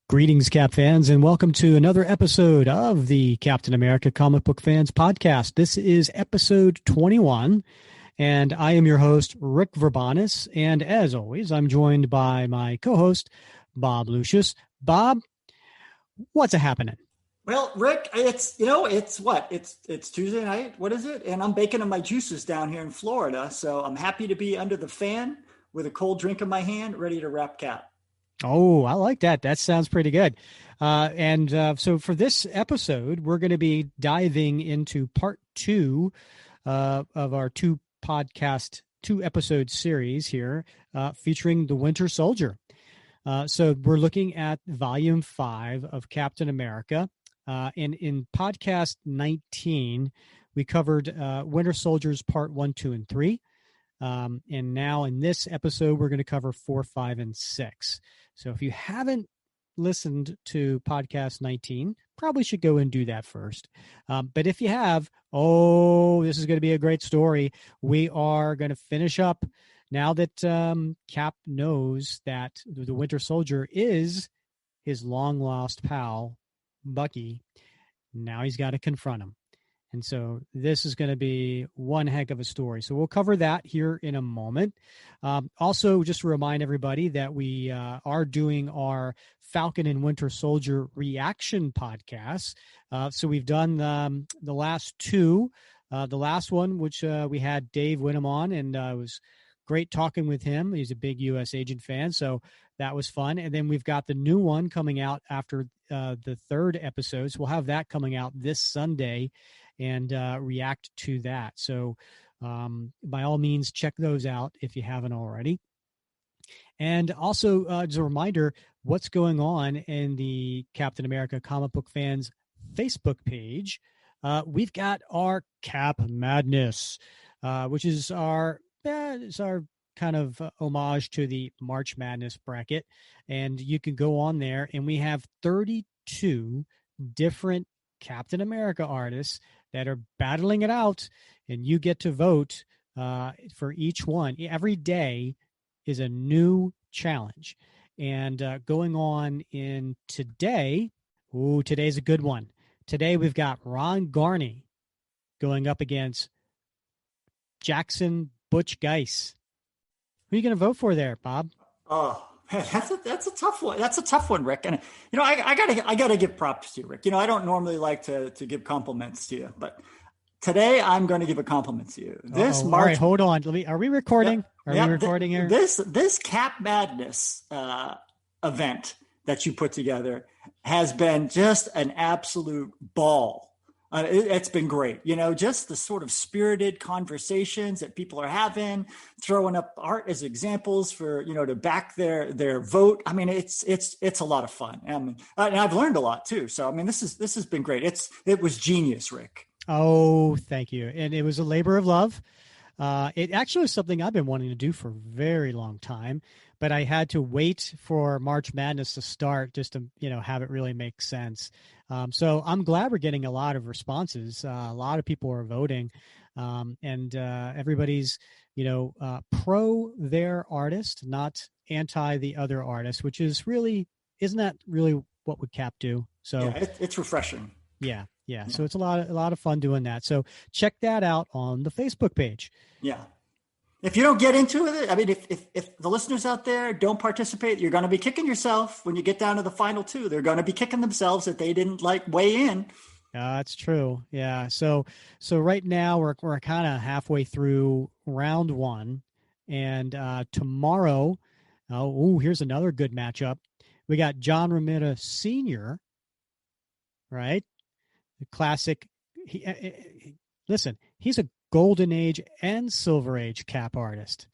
Greetings, Cap fans, and welcome to another episode of the Captain America Comic Book Fans Podcast. This is episode 21, and I am your host, Rick Verbanis. And as always, I'm joined by my co-host, Bob Lucius. Bob, what's happening? Well, Rick, it's Tuesday night. What is it? And I'm baking my juices down here in Florida. So I'm happy to be under the fan with a cold drink in my hand, ready to wrap Cap. Oh, I like that. That sounds pretty good. So for this episode, we're going to be diving into part two of our two episode series here featuring the Winter Soldier. So we're looking at volume 5 of Captain America. And in podcast 19, we covered Winter Soldiers part 1, 2, and 3. And now in this episode, we're going to cover 4, 5, and 6. So if you haven't listened to podcast 19, probably should go and do that first. But if you have, this is going to be a great story. We are going to finish up now that Cap knows that the Winter Soldier is his long-lost pal, Bucky. Now he's got to confront him. And so this is going to be one heck of a story. So we'll cover that here in a moment. Also, just to remind everybody that we are doing our Falcon and Winter Soldier reaction podcasts. So we've done the last two. The last one, which we had Dave Winham on, and it was great talking with him. He's a big U.S. agent fan, so that was fun. And then we've got the new one coming out after the third episode. So we'll have that coming out this Sunday and react to that. So by all means, check those out if you haven't already. And also, as a reminder, what's going on in the Captain America Comic Book Fans Facebook page. We've got our Cap Madness, which is our kind of homage to the March Madness bracket. And you can go on there, and we have 32 different Captain America artists that are battling it out, and you get to vote for each one. Every day is a new challenge. And going on in today, today's a good one. Today we've got Ron Garney going up against Jackson Butch Geis. Who are you going to vote for there, Bob? Oh, man, that's a tough one. That's a tough one, Rick. And I gotta give props to you, Rick. I don't normally like to give compliments to you, but today I'm going to give a compliment to you. All right, hold on. Are we recording? Are we recording here? This Cap Madness event that you put together has been just an absolute ball. It's been great. Just the sort of spirited conversations that people are having, throwing up art as examples for, to back their vote. I mean, it's a lot of fun. And I've learned a lot too. So, I mean, this has been great. It was genius, Rick. Oh, thank you. And it was a labor of love. It actually was something I've been wanting to do for a very long time, but I had to wait for March Madness to start just to, have it really make sense. So I'm glad we're getting a lot of responses. A lot of people are voting, and everybody's, pro their artist, not anti the other artist, which isn't that really what would Cap do? So yeah, it's refreshing. Yeah. So it's a lot of fun doing that. So check that out on the Facebook page. Yeah. If you don't get into it, I mean, if the listeners out there don't participate, you're going to be kicking yourself when you get down to the final two. They're going to be kicking themselves that they didn't weigh in. That's true. Yeah. So right now we're kind of halfway through round 1, and tomorrow, here's another good matchup. We got John Romita Sr., right? The classic. Listen, he's a Golden Age and Silver Age Cap artist.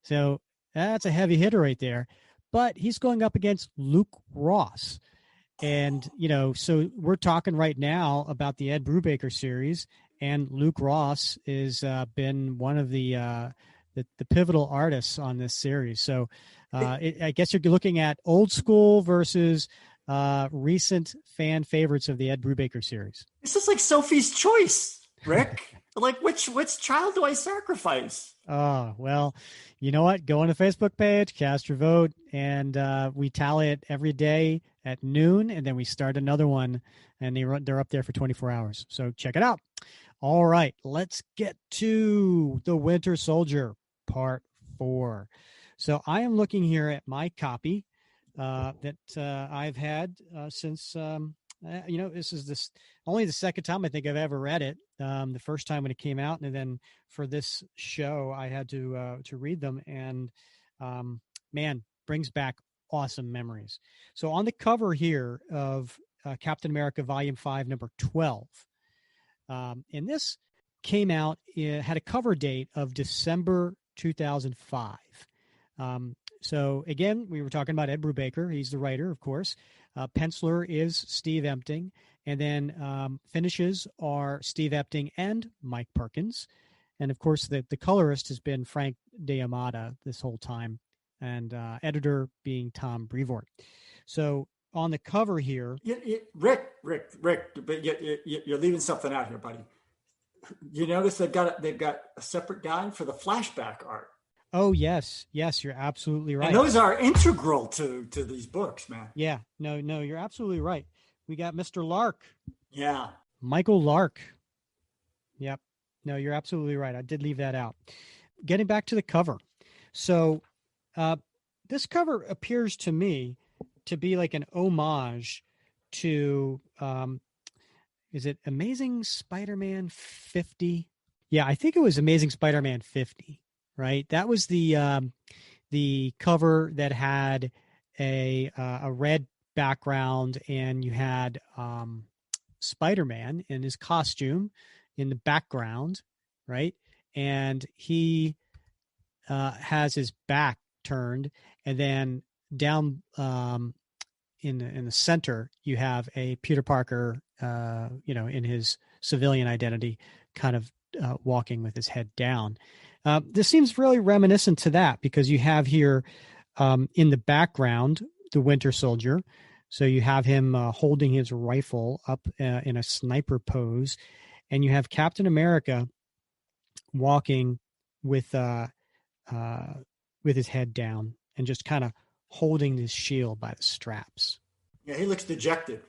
So that's a heavy hitter right there. But he's going up against Luke Ross. And, so we're talking right now about the Ed Brubaker series, and Luke Ross is been one of the pivotal artists on this series. So I guess you're looking at old school versus recent fan favorites of the Ed Brubaker series. This is like Sophie's Choice, Rick. Like, which child do I sacrifice? Oh, well, you know what? Go on the Facebook page, cast your vote, and we tally it every day at noon, and then we start another one, and they're up there for 24 hours. So check it out. All right, let's get to The Winter Soldier, Part 4. So I am looking here at my copy that I've had since, this is only the second time I think I've ever read it. The first time when it came out, and then for this show, I had to read them, and man, brings back awesome memories. So on the cover here of Captain America Volume 5, number 12, and this came out, it had a cover date of December 2005. So again, we were talking about Ed Brubaker. He's the writer, of course. Penciler is Steve Epting. And then finishes are Steve Epting and Mike Perkins. And of course, the colorist has been Frank D'Amata this whole time, and editor being Tom Brevoort. So on the cover here, Rick, but you're leaving something out here, buddy. You notice they've got a separate guy for the flashback art. Oh yes, you're absolutely right. And those are integral to these books, man. Yeah, no, you're absolutely right. We got Mr. Lark. Yeah, Michael Lark. Yep. No, you're absolutely right. I did leave that out. Getting back to the cover. So this cover appears to me to be like an homage to, is it Amazing Spider-Man 50? Yeah, I think it was Amazing Spider-Man 50, right? That was the cover that had a red background, and you had Spider-Man in his costume in the background, right? And he has his back turned, and then down in the center you have a Peter Parker, in his civilian identity, kind of walking with his head down. This seems really reminiscent to that, because you have here in the background the Winter Soldier. So you have him holding his rifle up in a sniper pose, and you have Captain America walking with his head down and just kind of holding his shield by the straps. Yeah, he looks dejected.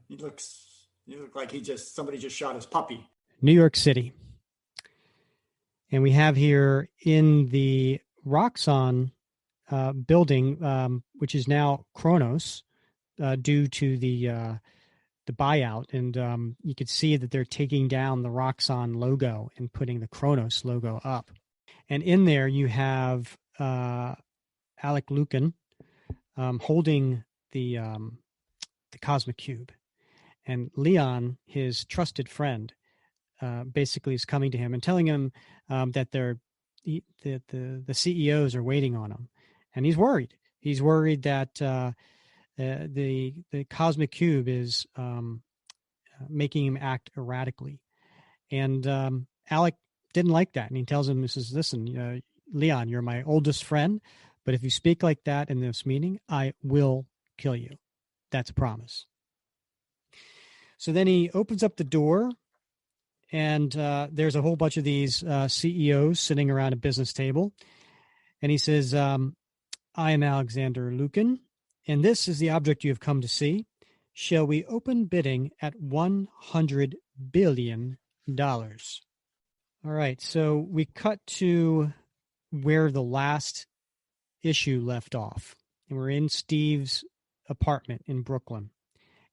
He looks like somebody just shot his puppy. New York City. And we have here in the Roxxon building, which is now Kronos, due to the buyout, and you could see that they're taking down the Roxxon logo and putting the Kronos logo up. And in there you have Alec Lucan holding the Cosmic Cube, and Leon, his trusted friend, basically is coming to him and telling him that the CEOs are waiting on him, and he's worried. He's worried that the Cosmic Cube is making him act erratically, and Alec didn't like that, and he tells him, "Listen, Leon, you're my oldest friend, but if you speak like that in this meeting, I will kill you. That's a promise." So then he opens up the door, and there's a whole bunch of these CEOs sitting around a business table, and he says, "I am Alexander Lucan, and this is the object you have come to see. Shall we open bidding at $100 billion? All right, so we cut to where the last issue left off, and we're in Steve's apartment in Brooklyn.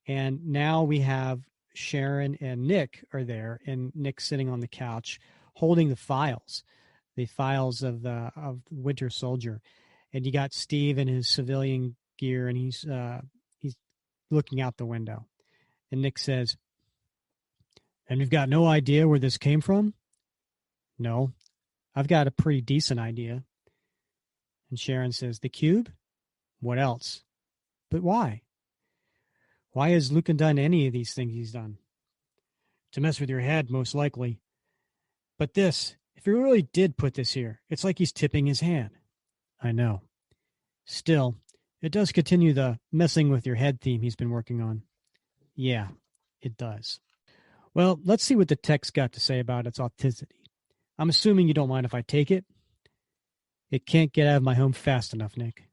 And now we have Sharon and Nick are there, and Nick's sitting on the couch holding the files of the Winter Soldier. And you got Steve in his civilian gear, and he's looking out the window. And Nick says, "And you've got no idea where this came from?" "No, I've got a pretty decent idea." And Sharon says, "The cube? What else? But why? Why has Lucan done any of these things he's done?" "To mess with your head, most likely. But this, if he really did put this here, it's like he's tipping his hand." "I know. Still, it does continue the messing with your head theme he's been working on." "Yeah, it does." Well, let's see what the text got to say about its authenticity. I'm assuming you don't mind if I take it. It can't get out of my home fast enough, Nick.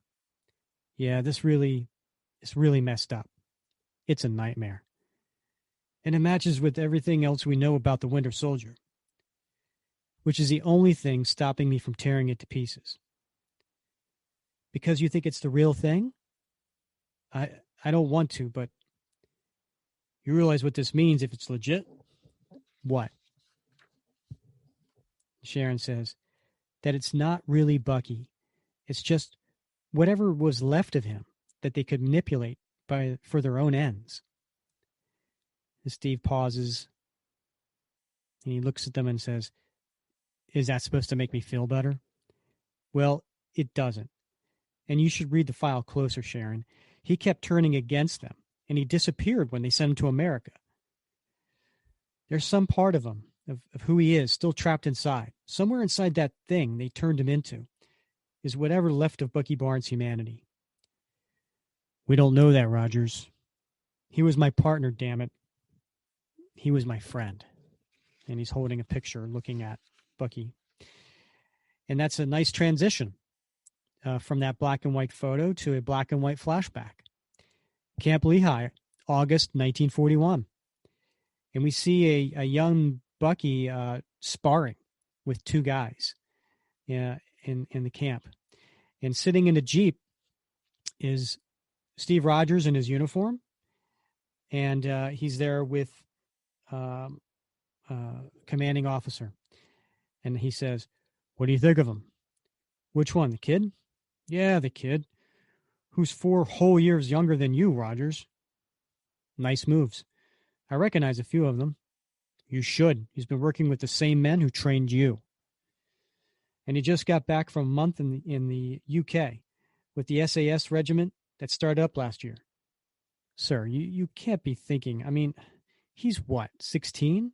Yeah, this really is really messed up. It's a nightmare. And it matches with everything else we know about the Winter Soldier, which is the only thing stopping me from tearing it to pieces. Because you think it's the real thing? I don't want to, but you realize what this means if it's legit? What? Sharon says that it's not really Bucky. It's just whatever was left of him that they could manipulate for their own ends. And Steve pauses and he looks at them and says, "Is that supposed to make me feel better?" Well, it doesn't. And you should read the file closer, Sharon. He kept turning against them, and he disappeared when they sent him to America. There's some part of him, of who he is, still trapped inside. Somewhere inside that thing they turned him into is whatever left of Bucky Barnes' humanity. We don't know that, Rogers. He was my partner, damn it. He was my friend. And he's holding a picture looking at Bucky. And that's a nice transition from that black and white photo to a black and white flashback. Camp Lehigh, August 1941. And we see a young Bucky sparring with two guys in the camp. And sitting in a Jeep is Steve Rogers in his uniform. And he's there with commanding officer. And he says, "What do you think of him?" "Which one, the kid?" "Yeah, the kid. Who's 4 whole years younger than you, Rogers." "Nice moves. I recognize a few of them." "You should. He's been working with the same men who trained you." And he just got back from a month in the UK with the SAS regiment that started up last year. "Sir, you can't be thinking. I mean, he's what, 16?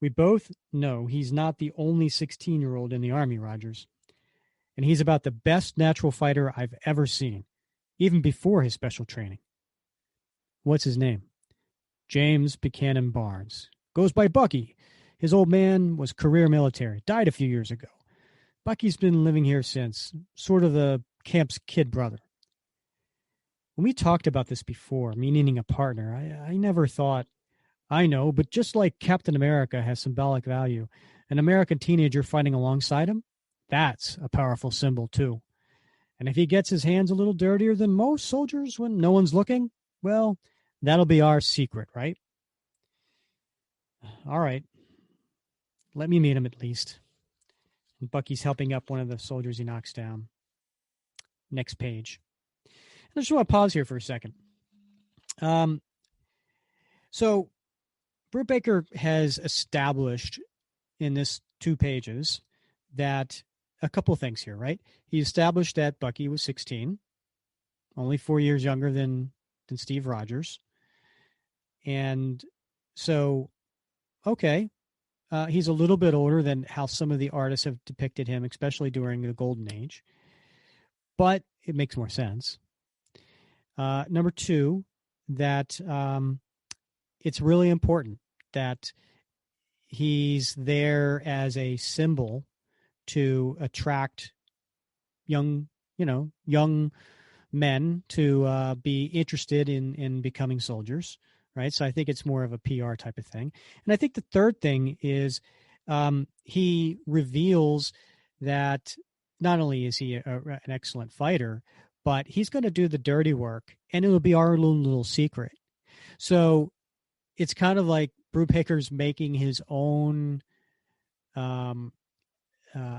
We both know he's not the only 16-year-old in the Army, Rogers. And he's about the best natural fighter I've ever seen, even before his special training." "What's his name?" "James Buchanan Barnes. Goes by Bucky. His old man was career military, died a few years ago. Bucky's been living here since, sort of the camp's kid brother." When we talked about this before, me needing a partner, I never thought, I know, but just like Captain America has symbolic value, an American teenager fighting alongside him, that's a powerful symbol too. And if he gets his hands a little dirtier than most soldiers when no one's looking, well, that'll be our secret, right? All right. Let me meet him at least. And Bucky's helping up one of the soldiers he knocks down. Next page. I just want to pause here for a second. So Brubaker has established in this 2 pages that a couple things here, right? He established that Bucky was 16, only 4 years younger than Steve Rogers. And so, okay, he's a little bit older than how some of the artists have depicted him, especially during the Golden Age. But it makes more sense. Number 2, that it's really important that he's there as a symbol to attract young men to be interested in becoming soldiers, right? So I think it's more of a PR type of thing. And I think the third thing is he reveals that not only is he an excellent fighter, but he's going to do the dirty work, and it'll be our little secret. So it's kind of like Brubaker's making his own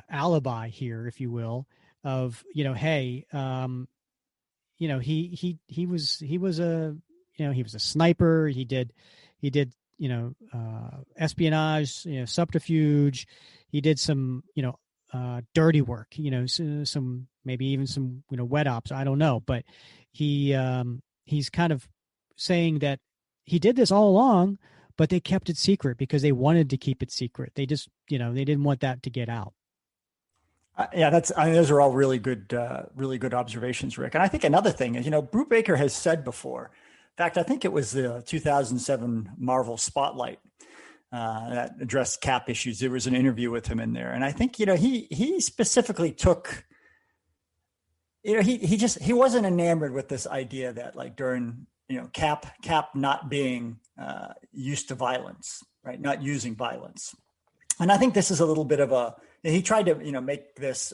alibi here, if you will, of, hey, he was a he was a sniper. He did espionage, subterfuge. He did some dirty work, some maybe even some wet ops. I don't know, but he's kind of saying that he did this all along, but they kept it secret because they wanted to keep it secret. They just they didn't want that to get out. Yeah, those are all really good observations, Rick. And I think another thing is, Brubaker has said before. In fact, I think it was the 2007 Marvel Spotlight that addressed Cap issues. There was an interview with him in there, and I think he specifically took. He wasn't enamored with this idea that like during Cap not being used to violence, right? Not using violence. And I think this is a little bit of he tried to, make this,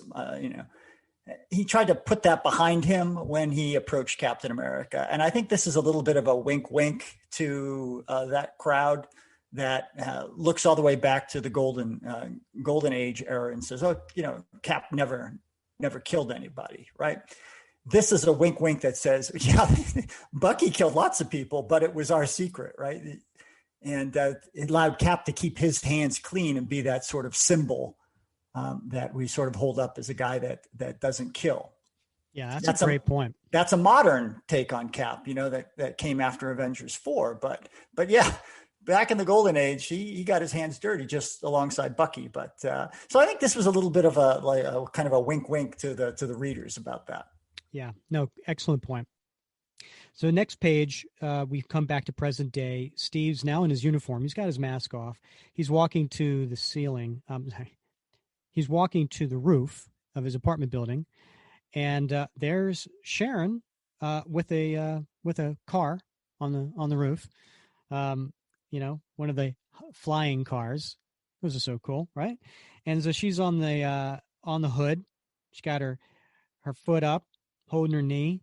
he tried to put that behind him when he approached Captain America. And I think this is a little bit of a wink, wink to that crowd that looks all the way back to the golden age era and says, oh, Cap never killed anybody, right? This is a wink, wink that says, yeah, Bucky killed lots of people, but it was our secret, right? And it allowed Cap to keep his hands clean and be that sort of symbol that we sort of hold up as a guy that doesn't kill. Yeah, that's a great point. That's a modern take on Cap, that came after Avengers 4. But yeah, back in the Golden Age, he got his hands dirty just alongside Bucky. But so I think this was a little bit of a kind of a wink, wink to the readers about that. Yeah, no, excellent point. So next page, we've come back to present day. Steve's now in his uniform. He's got his mask off. He's walking to the ceiling. He's walking to the roof of his apartment building, and there's Sharon with a car on the roof. One of the flying cars. Those are so cool, right? And so she's on the hood. She's got her foot up, holding her knee.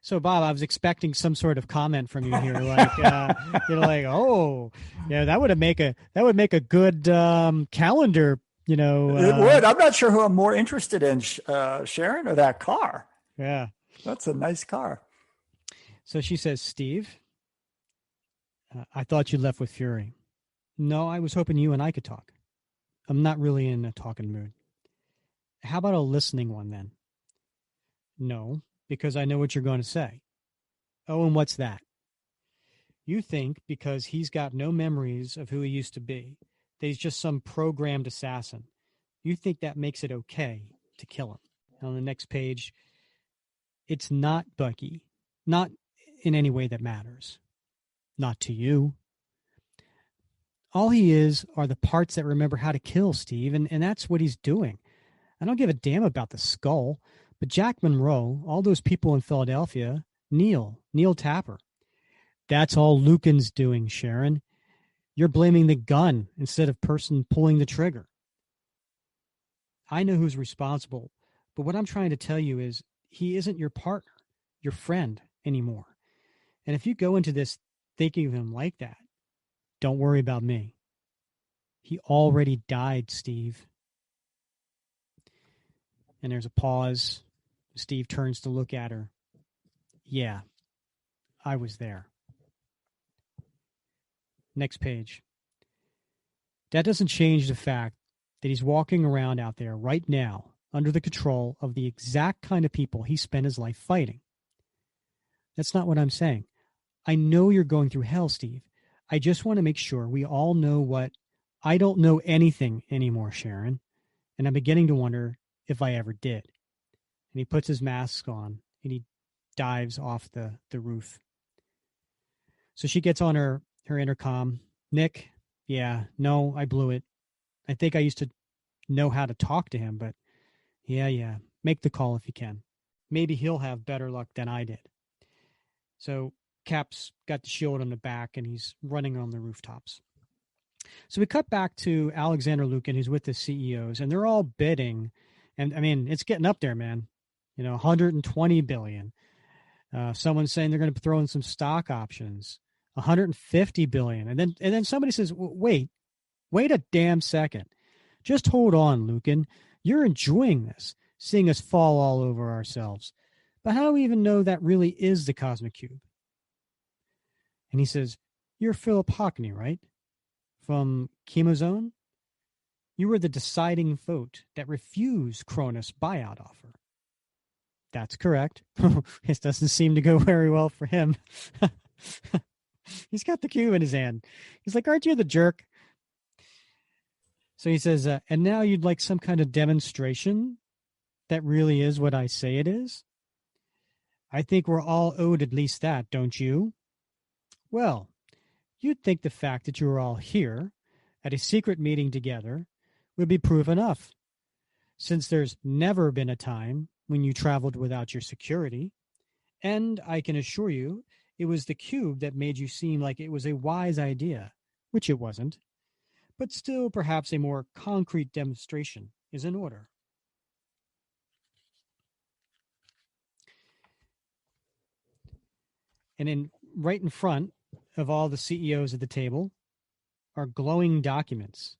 So Bob, I was expecting some sort of comment from you here, like oh, yeah, that would make a good calendar. It would. I'm not sure who I'm more interested in, Sharon or that car. Yeah, that's a nice car. So she says, Steve, I thought you left with Fury. No, I was hoping you and I could talk. I'm not really in a talking mood. How about a listening one then? No, because I know what you're going to say. Oh, and what's that? You think because he's got no memories of who he used to be, that he's just some programmed assassin. You think that makes it okay to kill him. On the next page, it's not Bucky. Not in any way that matters. Not to you. All he is are the parts that remember how to kill, Steve, and that's what he's doing. I don't give a damn about the skull, but Jack Monroe, all those people in Philadelphia, Neil Tapper. That's all Lucan's doing, Sharon. You're blaming the gun instead of person pulling the trigger. I know who's responsible, but what I'm trying to tell you is he isn't your partner, your friend anymore. And if you go into this thinking of him like that, don't worry about me. He already died, Steve. And there's a pause. Steve turns to look at her. Yeah, I was there. Next page. That doesn't change the fact that he's walking around out there right now under the control of the exact kind of people he spent his life fighting. That's not what I'm saying. I know you're going through hell, Steve. I just want to make sure we all know what... I don't know anything anymore, Sharon, and I'm beginning to wonder if I ever did. And he puts his mask on and he dives off the roof. So she gets on her intercom. Nick, yeah, no, I blew it. I think I used to know how to talk to him, but yeah, make the call if you can. Maybe he'll have better luck than I did. So Cap's got the shield on the back and he's running on the rooftops. So we cut back to Alexander Lukin, who's with the CEOs, and they're all bidding. And I mean, it's getting up there, man. 120 billion. Someone's saying they're going to throw in some stock options, 150 billion. And then somebody says, wait a damn second. Just hold on, Lucan. You're enjoying this, seeing us fall all over ourselves. But how do we even know that really is the Cosmic Cube? And he says, you're Philip Hockney, right? From Chemozone? You were the deciding vote that refused Cronus' buyout offer. That's correct. It doesn't seem to go very well for him. He's got the cube in his hand. He's like, aren't you the jerk? So he says, and now you'd like some kind of demonstration that really is what I say it is? I think we're all owed at least that, don't you? Well, You'd think the fact that you were all here at a secret meeting together would be proof enough, since there's never been a time when you traveled without your security. And I can assure you, it was the cube that made you seem like it was a wise idea, which it wasn't. But still, perhaps a more concrete demonstration is in order. And right in front of all the CEOs at the table are glowing documents.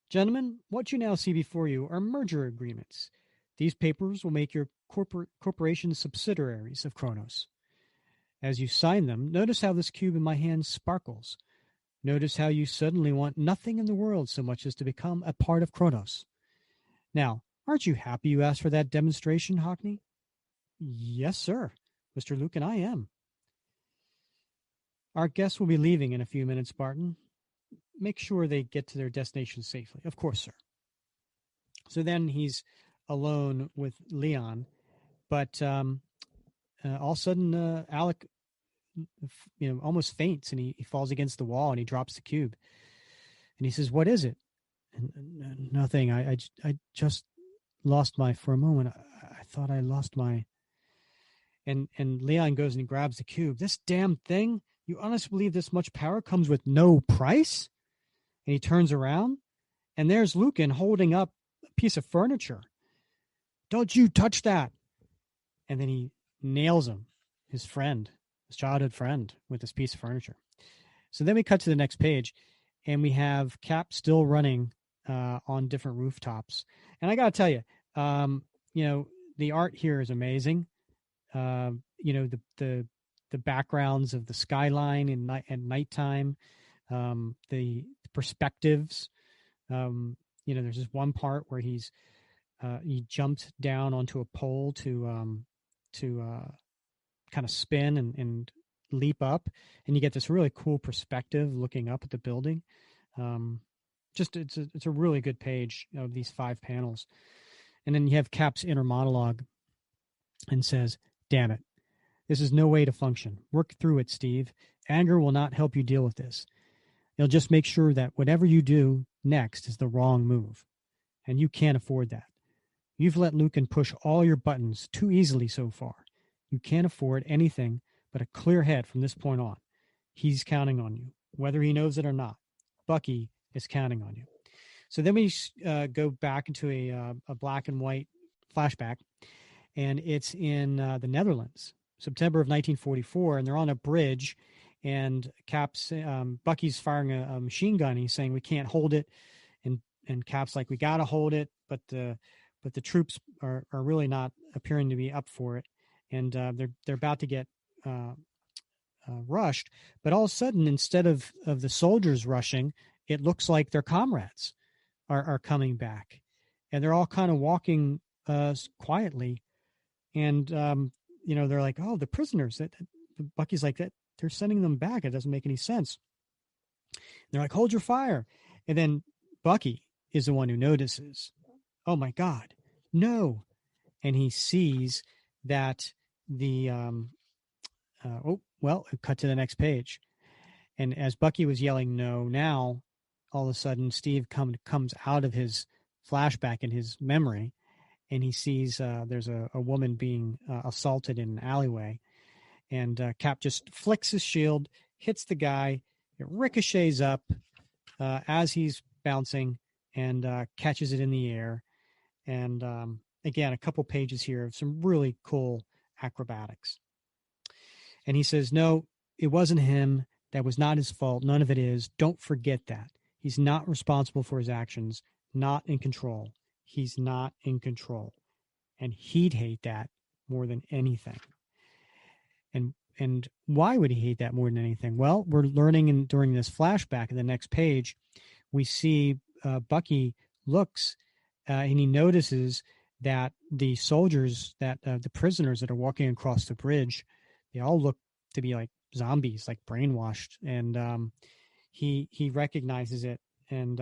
Gentlemen, what you now see before you are merger agreements. These papers will make your corporation subsidiaries of Kronos. As you sign them, notice how this cube in my hand sparkles. Notice how you suddenly want nothing in the world so much as to become a part of Kronos. Now, aren't you happy you asked for that demonstration, Hockney? Yes, sir. Mr. Luke and I am. Our guests will be leaving in a few minutes, Barton. Make sure they get to their destination safely. Of course, sir. So then he's alone with Leon, but all of a sudden, Alec, almost faints, and he falls against the wall, and he drops the cube. And he says, "What is it?" And nothing. I just lost my. For a moment, I thought I lost my. And Leon goes and he grabs the cube. This damn thing. You honestly believe this much power comes with no price? And he turns around, and there's Lucan holding up a piece of furniture. Don't you touch that. And then he nails him, his friend, his childhood friend, with this piece of furniture. So then we cut to the next page, and we have Cap still running on different rooftops. And I got to tell you, the art here is amazing. The backgrounds of the skyline at nighttime, the perspectives. There's this one part where he jumped down onto a pole to kind of spin and leap up, and you get this really cool perspective looking up at the building. It's a really good page of these 5 panels. And then you have Cap's inner monologue and says, "Damn it. This is no way to function. Work through it, Steve. Anger will not help you deal with this. It'll just make sure that whatever you do next is the wrong move. And you can't afford that. You've let Lucan push all your buttons too easily so far. You can't afford anything but a clear head from this point on. He's counting on you, whether he knows it or not. Bucky is counting on you." So then we go back into a black and white flashback, and it's in the Netherlands, September of 1944, and they're on a bridge, and Bucky's firing a machine gun. He's saying, "We can't hold it," and Cap's like, "We got to hold it," but the troops are really not appearing to be up for it, and they're about to get rushed. But all of a sudden, instead of the soldiers rushing, it looks like their comrades are coming back, and they're all kind of walking quietly, and they're like, "Oh, the prisoners." Bucky's like, "That they're sending them back. It doesn't make any sense." And they're like, "Hold your fire," and then Bucky is the one who notices, "Oh my God, no!" And he sees that cut to the next page. And as Bucky was yelling "no" now, all of a sudden Steve comes out of his flashback in his memory, and he sees there's a woman being assaulted in an alleyway, and Cap just flicks his shield, hits the guy, it ricochets up as he's bouncing, and catches it in the air. And again, a couple pages here of some really cool acrobatics. And he says, "No, it wasn't him. That was not his fault. None of it is. Don't forget that. He's not responsible for his actions, not in control. He's not in control. And he'd hate that more than anything." And why would he hate that more than anything? Well, we're learning during this flashback in the next page, we see Bucky looks and he notices that the soldiers, that the prisoners that are walking across the bridge, they all look to be like zombies, like brainwashed. And he recognizes it, and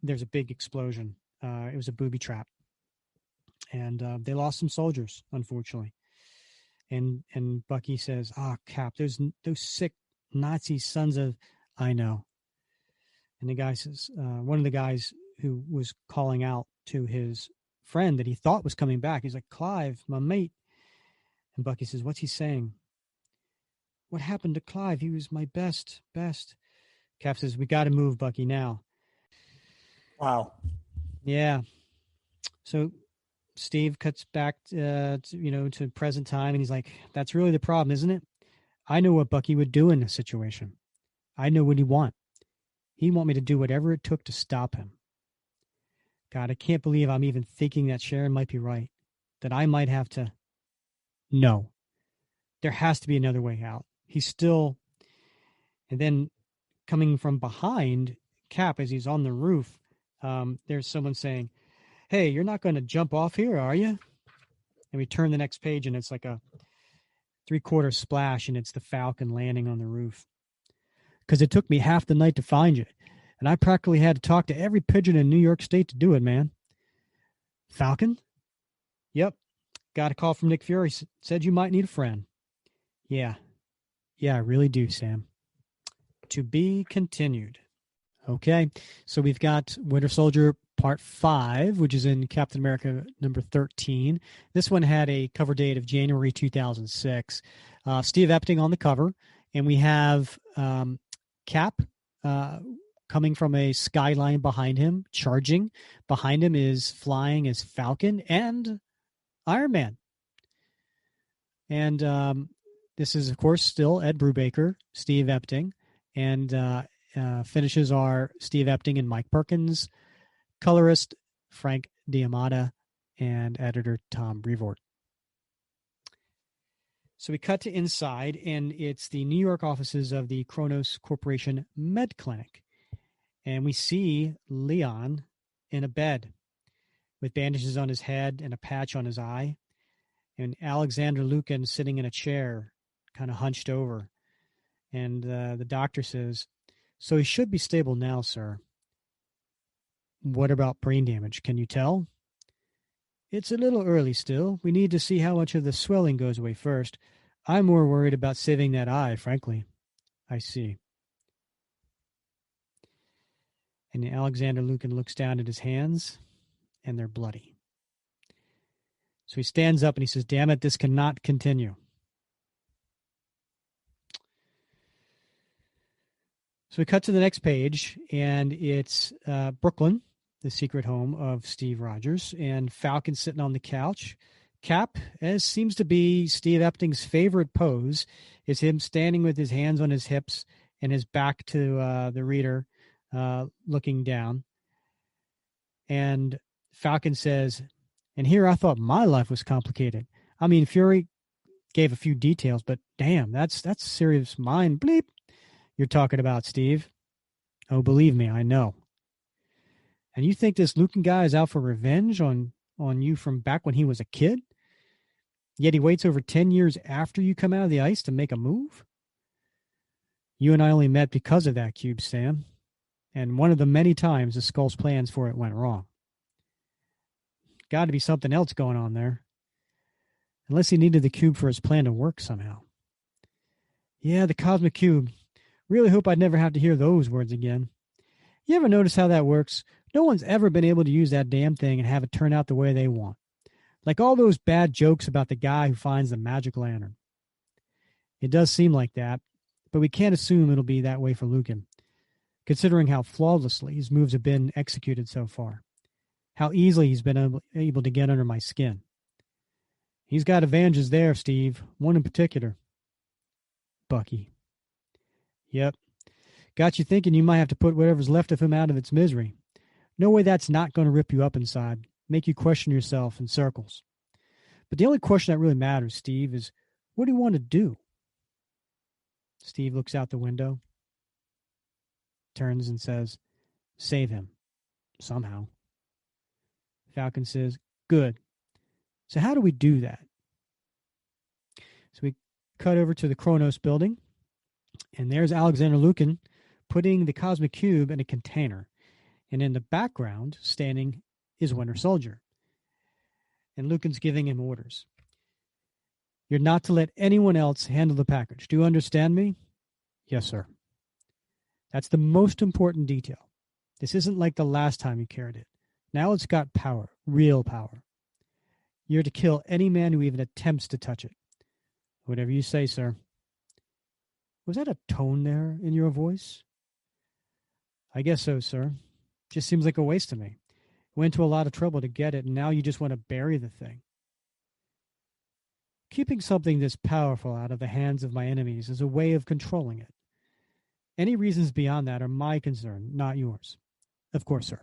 there's a big explosion. It was a booby trap, and they lost some soldiers, unfortunately. And Bucky says, Cap, those sick Nazi sons of, I know. And the guy says, one of the guys who was calling out to his friend that he thought was coming back, he's like, Clive, my mate. And Bucky says, what's he saying? What happened to Clive? He was my best. Cap says, we got to move, Bucky, now. Wow. Yeah. So Steve cuts back, to present time, and he's like, that's really the problem, isn't it? I know what Bucky would do in this situation. I know what he'd want. He'd want me to do whatever it took to stop him. God, I can't believe I'm even thinking that Sharon might be right, that I might have to. No, there has to be another way out. He's still. And then coming from behind Cap as he's on the roof, there's someone saying, hey, you're not going to jump off here, are you? And we turn the next page, and it's like a 3/4 splash, and it's the Falcon landing on the roof. Because it took me half the night to find you, and I practically had to talk to every pigeon in New York State to do it, man. Falcon? Yep. Got a call from Nick Fury. Said you might need a friend. Yeah, I really do, Sam. To be continued. Okay, so we've got Winter Soldier Part 5, which is in Captain America number 13. This one had a cover date of January 2006. Steve Epting on the cover, and we have Cap coming from a skyline behind him, charging. Behind him is flying as Falcon and Iron Man. And this is, of course, still Ed Brubaker, Steve Epting, and finishes are Steve Epting and Mike Perkins, colorist Frank Diamata, and editor Tom Brevoort. So we cut to inside, and it's the New York offices of the Kronos Corporation Med Clinic. And we see Leon in a bed with bandages on his head and a patch on his eye, and Alexander Lukin sitting in a chair, kind of hunched over. And the doctor says, so he should be stable now, sir. What about brain damage? Can you tell? It's a little early still. We need to see how much of the swelling goes away first. I'm more worried about saving that eye, frankly. I see. And Alexander Lukin looks down at his hands, and they're bloody. So he stands up and he says, damn it, this cannot continue. So we cut to the next page, and it's Brooklyn, the secret home of Steve Rogers, and Falcon sitting on the couch. Cap, as seems to be Steve Epting's favorite pose, is him standing with his hands on his hips and his back to the reader, looking down. And Falcon says, and here I thought my life was complicated. I mean, Fury gave a few details, but damn, that's serious mind bleep you're talking about, Steve. Oh, believe me, I know. And you think this Lucan guy is out for revenge on you from back when he was a kid? Yet he waits over 10 years after you come out of the ice to make a move? You and I only met because of that cube, Sam. And one of the many times the Skull's plans for it went wrong. Got to be something else going on there. Unless he needed the cube for his plan to work somehow. Yeah, the cosmic cube. Really hope I'd never have to hear those words again. You ever notice how that works? No one's ever been able to use that damn thing and have it turn out the way they want. Like all those bad jokes about the guy who finds the magic lantern. It does seem like that, but we can't assume it'll be that way for Lucan, considering how flawlessly his moves have been executed so far. How easily he's been able to get under my skin. He's got advantages there, Steve. One in particular. Bucky. Yep. Got you thinking you might have to put whatever's left of him out of its misery. No way that's not going to rip you up inside, make you question yourself in circles. But the only question that really matters, Steve, is what do you want to do? Steve looks out the window, turns and says, save him. Somehow. Falcon says, good. So how do we do that? So we cut over to the Kronos building, and there's Alexander Lukin putting the cosmic cube in a container. And in the background, standing, is Winter Soldier. And Lukin's giving him orders. You're not to let anyone else handle the package. Do you understand me? Yes, sir. That's the most important detail. This isn't like the last time you carried it. Now it's got power, real power. You're to kill any man who even attempts to touch it. Whatever you say, sir. Was that a tone there in your voice? I guess so, sir. Just seems like a waste to me. Went to a lot of trouble to get it, and now you just want to bury the thing. Keeping something this powerful out of the hands of my enemies is a way of controlling it. Any reasons beyond that are my concern, not yours. Of course, sir.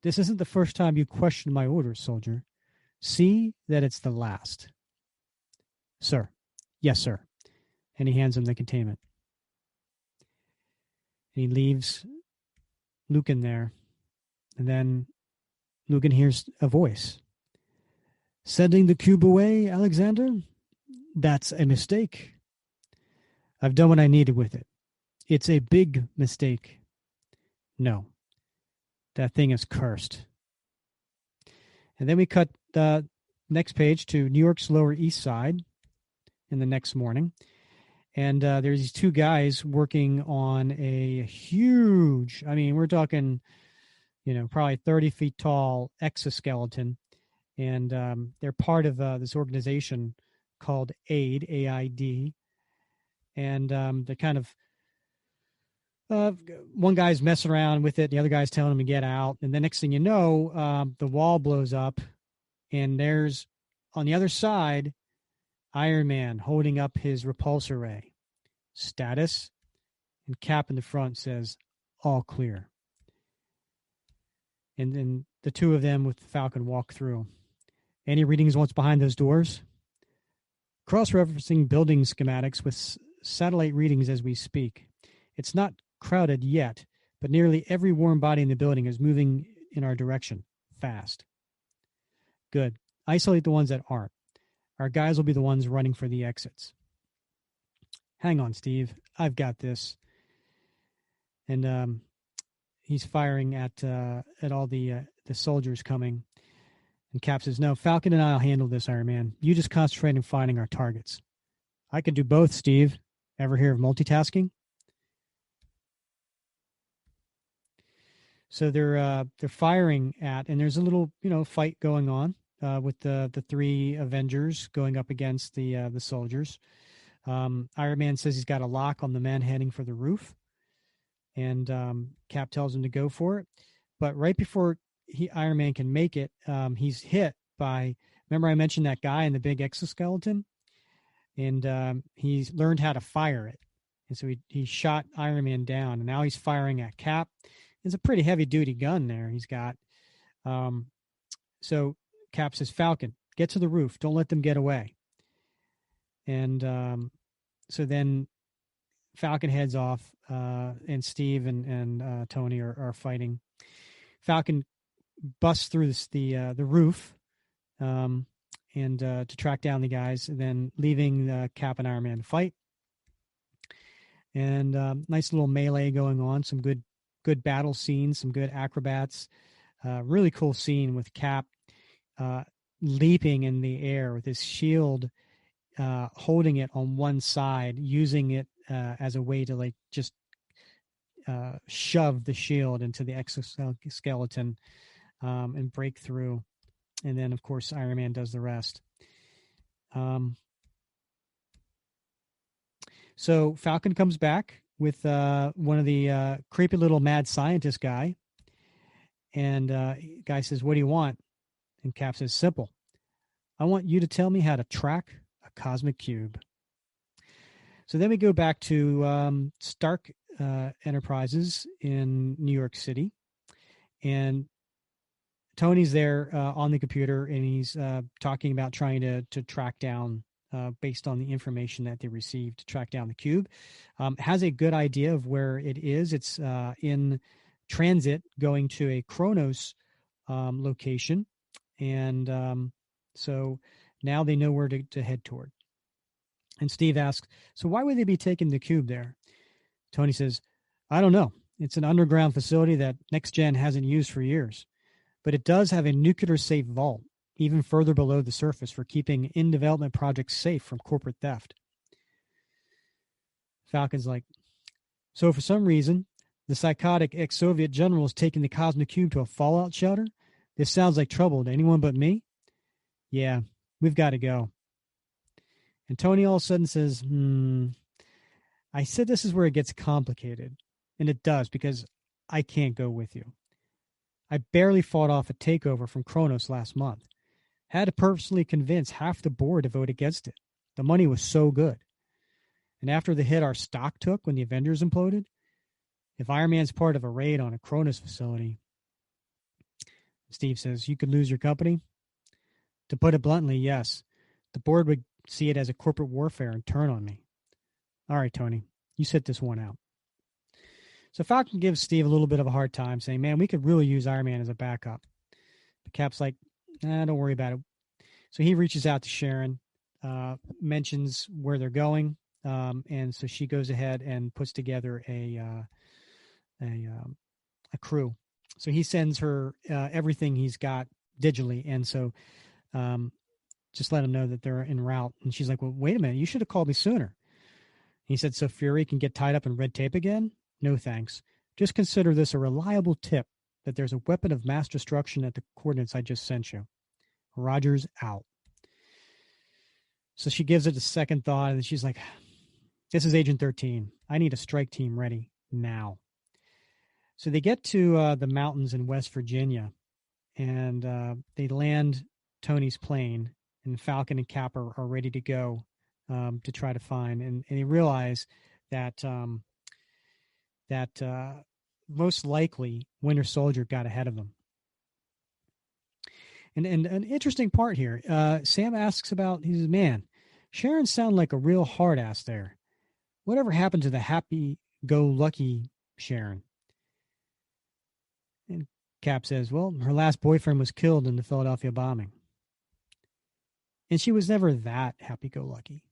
This isn't the first time you questioned my orders, soldier. See that it's the last. Sir. Yes, sir. And he hands him the containment. And he leaves Lucan there. And then Lucan hears a voice. Sending the cube away, Alexander? That's a mistake. I've done what I needed with it. It's a big mistake. No. That thing is cursed. And then we cut the next page to New York's Lower East Side in the next morning. And there's these two guys working on a huge, we're talking, probably 30 feet tall exoskeleton. And they're part of this organization called AID, A-I-D. And they're kind of, one guy's messing around with it. The other guy's telling him to get out. And the next thing you know, the wall blows up. And there's, on the other side, Iron Man holding up his repulsor ray. Status. And Cap in the front says, all clear. And then the two of them with the Falcon walk through. Any readings what's behind those doors? Cross-referencing building schematics with satellite readings as we speak. It's not crowded yet, but nearly every warm body in the building is moving in our direction, fast. Good. Isolate the ones that aren't. Our guys will be the ones running for the exits. Hang on, Steve. I've got this. And he's firing at all the soldiers coming. And Cap says, no, Falcon and I'll handle this, Iron Man. You just concentrate on finding our targets. I could do both, Steve. Ever hear of multitasking? So they're firing at, and there's a little, fight going on with the three Avengers going up against the soldiers. Iron Man says he's got a lock on the man heading for the roof, and Cap tells him to go for it. But right before Iron Man can make it, he's hit by, remember I mentioned that guy in the big exoskeleton? And he's learned how to fire it. And so he shot Iron Man down, and now he's firing at Cap. It's a pretty heavy-duty gun there he's got. So Cap says, Falcon, get to the roof. Don't let them get away. And so then Falcon heads off, and Steve and Tony are fighting. Falcon busts through the roof and to track down the guys, and then leaving Cap and Iron Man to fight. And nice little melee going on, some good battle scenes, some good acrobats. Really cool scene with Cap leaping in the air with his shield, holding it on one side, using it as a way to just shove the shield into the exoskeleton and break through. And then, of course, Iron Man does the rest. So Falcon comes back with one of the creepy little mad scientist guy. And guy says, what do you want? And Cap says, simple. I want you to tell me how to track a cosmic cube. So then we go back to Stark Enterprises in New York City. And Tony's there on the computer, and he's talking about trying to track down, based on the information that they received, to track down the cube. Has a good idea of where it is. It's in transit going to a Kronos location. And so now they know where to head toward. And Steve asks, so why would they be taking the cube there? Tony says, I don't know. It's an underground facility that Next Gen hasn't used for years. But it does have a nuclear safe vault. even further below the surface for keeping in-development projects safe from corporate theft. Falcon's like, so for some reason, the psychotic ex-Soviet general is taking the Cosmic Cube to a fallout shelter? This sounds like trouble to anyone but me. Yeah, we've got to go. And Tony all of a sudden says, I said this is where it gets complicated. And it does, because I can't go with you. I barely fought off a takeover from Kronos last month. Had to personally convince half the board to vote against it. The money was so good. And after the hit our stock took when the Avengers imploded, if Iron Man's part of a raid on a Kronos facility, Steve says, you could lose your company? To put it bluntly, yes. The board would see it as a corporate warfare and turn on me. All right, Tony, you sit this one out. So Falcon gives Steve a little bit of a hard time, saying, man, we could really use Iron Man as a backup. But Cap's like, don't worry about it. So he reaches out to Sharon, mentions where they're going, and so she goes ahead and puts together a crew. So he sends her everything he's got digitally, and so just let him know that they're en route. And she's like, well, wait a minute, you should have called me sooner. He said, so Fury can get tied up in red tape again? No thanks. Just consider this a reliable tip that there's a weapon of mass destruction at the coordinates I just sent you. Rogers out. So she gives it a second thought, and she's like, this is Agent 13. I need a strike team ready now. So they get to the mountains in West Virginia, and they land Tony's plane, and Falcon and Cap are ready to go to try to find. And they realize that most likely Winter Soldier got ahead of them. And an interesting part here, Sam asks about, he says, man, Sharon sounded like a real hard ass there. Whatever happened to the happy-go-lucky Sharon? And Cap says, well, her last boyfriend was killed in the Philadelphia bombing. And she was never that happy-go-lucky.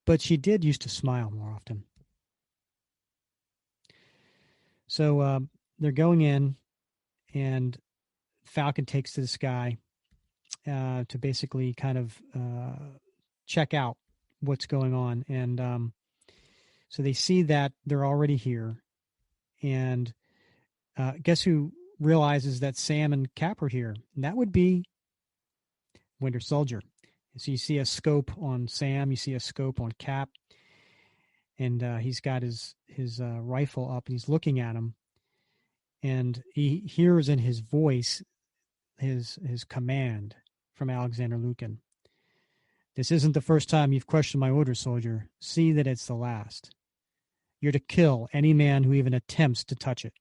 But she did used to smile more often. So they're going in, and Falcon takes to the sky to basically kind of check out what's going on. And so they see that they're already here. And guess who realizes that Sam and Cap are here? And that would be Winter Soldier. So you see a scope on Sam, you see a scope on Cap, and he's got his rifle up, and he's looking at him, and he hears in his voice his command from Alexander Lukin. This isn't the first time you've questioned my orders, soldier. See that it's the last. You're to kill any man who even attempts to touch it.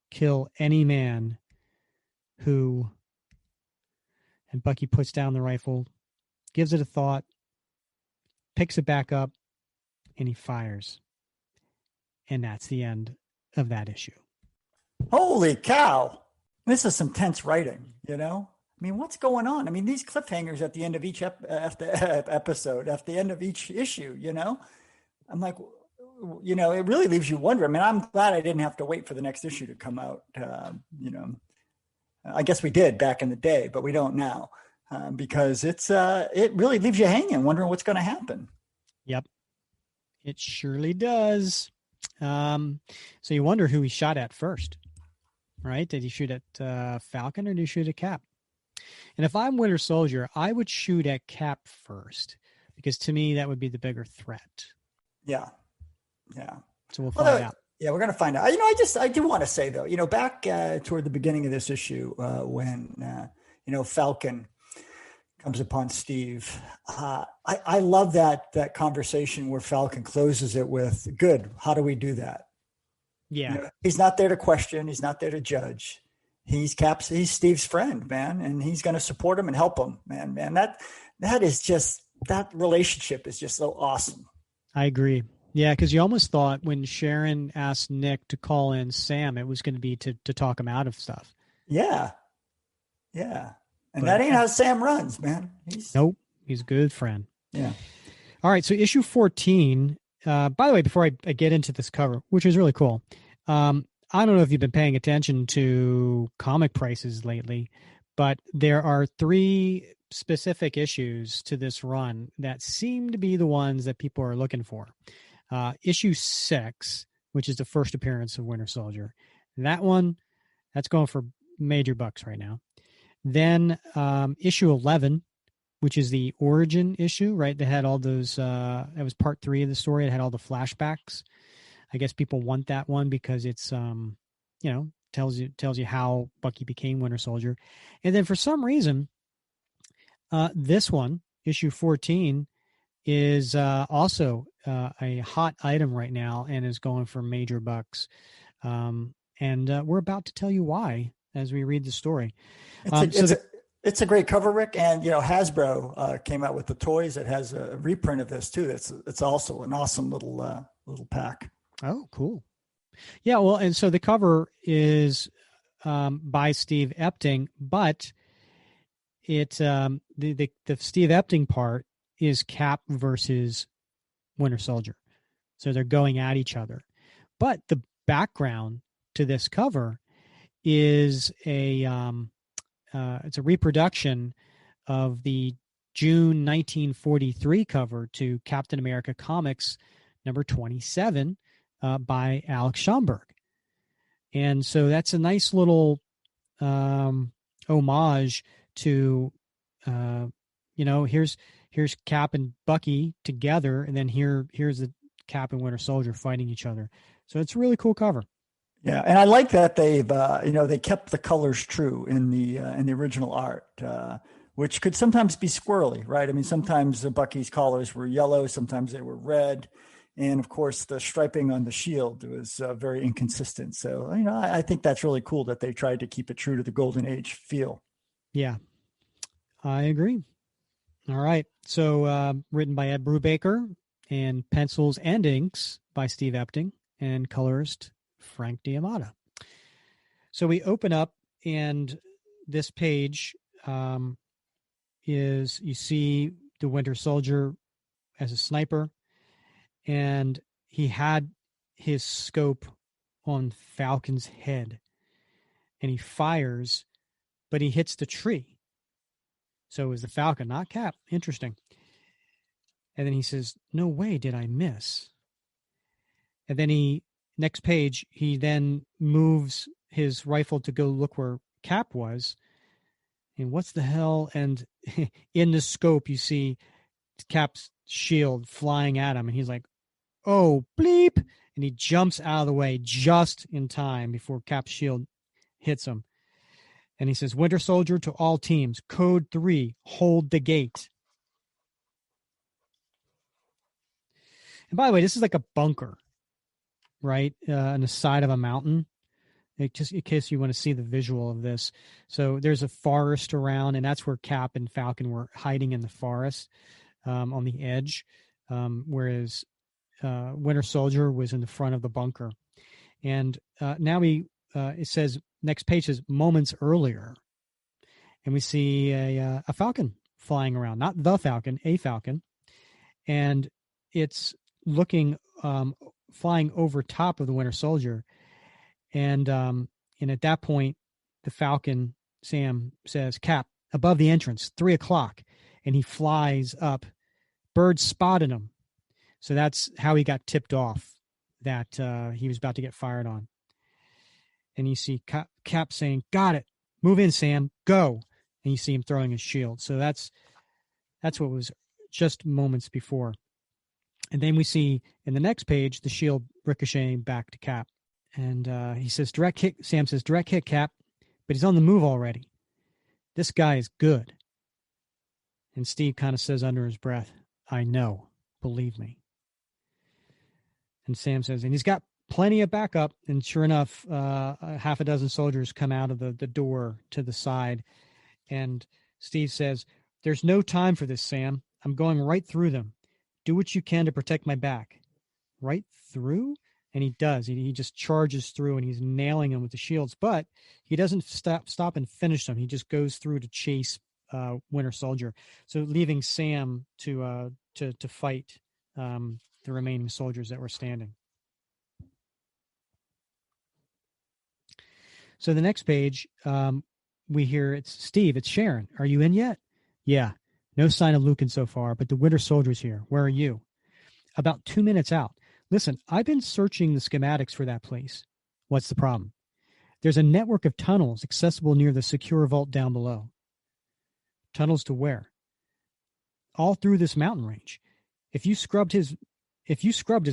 Kill any man who... And Bucky puts down the rifle, gives it a thought, picks it back up, and he fires. And that's the end of that issue. Holy cow. This is some tense writing, you know? I mean, what's going on? I mean, these cliffhangers at the end of each episode, at the end of each issue, you know? I'm like, you know, it really leaves you wondering. I mean, I'm glad I didn't have to wait for the next issue to come out, you know. I guess we did back in the day, but we don't now because it really leaves you hanging, wondering what's going to happen. Yep, it surely does. So you wonder who he shot at first, right? Did he shoot at Falcon or did he shoot at Cap? And if I'm Winter Soldier, I would shoot at Cap first because to me that would be the bigger threat. Yeah. So we'll find out. Yeah, we're going to find out. You know, I do want to say, though, you know, back toward the beginning of this issue when, you know, Falcon comes upon Steve, I love that conversation where Falcon closes it with, good, how do we do that? Yeah. You know, he's not there to question. He's not there to judge. He's Steve's friend, man, and he's going to support him and help him, man. That is just, that relationship is just so awesome. I agree. Yeah, because you almost thought when Sharon asked Nick to call in Sam, it was going to be to talk him out of stuff. Yeah. And that ain't how Sam runs, man. Nope. He's a good friend. Yeah. All right. So issue 14, by the way, before I get into this cover, which is really cool, I don't know if you've been paying attention to comic prices lately, But there are 3 specific issues to this run that seem to be the ones that people are looking for. Issue 6, which is the first appearance of Winter Soldier. That one, that's going for major bucks right now. Then issue 11, which is the origin issue, right? That had all those, that was part 3 of the story. It had all the flashbacks. I guess people want that one because it's, tells you how Bucky became Winter Soldier. And then for some reason, this one, issue 14, is also a hot item right now and is going for major bucks. And we're about to tell you why as we read the story. It's a great cover, Rick. And, Hasbro came out with the toys. It has a reprint of this too. It's also an awesome little pack. Oh, cool. Yeah. Well, and so the cover is by Steve Epting, but it's the Steve Epting part is Cap versus Winter Soldier. So they're going at each other. But the background to this cover is it's a reproduction of the June 1943 cover to Captain America Comics number 27 by Alex Schomburg. And so that's a nice little homage to, here's Cap and Bucky together, and then here's the Cap and Winter Soldier fighting each other. So it's a really cool cover. Yeah, and I like that they've they kept the colors true in the original art, which could sometimes be squirrely, right? I mean, sometimes Bucky's collars were yellow, sometimes they were red, and of course the striping on the shield was very inconsistent. So I think that's really cool that they tried to keep it true to the Golden Age feel. Yeah, I agree. All right, so written by Ed Brubaker and pencils and inks by Steve Epting and colorist Frank D'Amata. So we open up, and this page is, you see the Winter Soldier as a sniper, and he had his scope on Falcon's head, and he fires, but he hits the tree. So it was the Falcon, not Cap. Interesting. And then he says, "No way did I miss." And then next page, he then moves his rifle to go look where Cap was. And what's the hell? And in the scope, you see Cap's shield flying at him. And he's like, "Oh, bleep." And he jumps out of the way just in time before Cap's shield hits him. And he says, "Winter Soldier to all teams, code 3, hold the gate." And by the way, this is like a bunker, right? On the side of a mountain. Just in case you want to see the visual of this. So there's a forest around, and that's where Cap and Falcon were hiding in the forest on the edge, whereas Winter Soldier was in the front of the bunker. And now it says, next page is moments earlier, and we see a Falcon flying around, not the Falcon, a Falcon, and it's looking, flying over top of the Winter Soldier. And at that point, the Falcon, Sam, says, "Cap, above the entrance, 3:00." And he flies up. Birds spotted him. So that's how he got tipped off that he was about to get fired on. And you see Cap saying, "Got it. Move in, Sam. Go." And you see him throwing his shield. So that's what was just moments before. And then we see in the next page the shield ricocheting back to Cap. And he says, "Direct hit." Sam says, "Direct hit, Cap." But he's on the move already. This guy is good. And Steve kind of says under his breath, "I know. Believe me." And Sam says, "And he's got plenty of backup." And sure enough, half a dozen soldiers come out of the door to the side. And Steve says, "There's no time for this, Sam. I'm going right through them. Do what you can to protect my back." Right through? And he does. He just charges through, and he's nailing them with the shields. But he doesn't stop and finish them. He just goes through to chase Winter Soldier. So leaving Sam to fight the remaining soldiers that were standing. So the next page, we hear, it's Steve, it's Sharon. Are you in yet? Yeah. No sign of Lucan so far, but the Winter Soldier's here. Where are you? About 2 minutes out. Listen, I've been searching the schematics for that place. What's the problem? There's a network of tunnels accessible near the secure vault down below. Tunnels to where? All through this mountain range. If you scrubbed his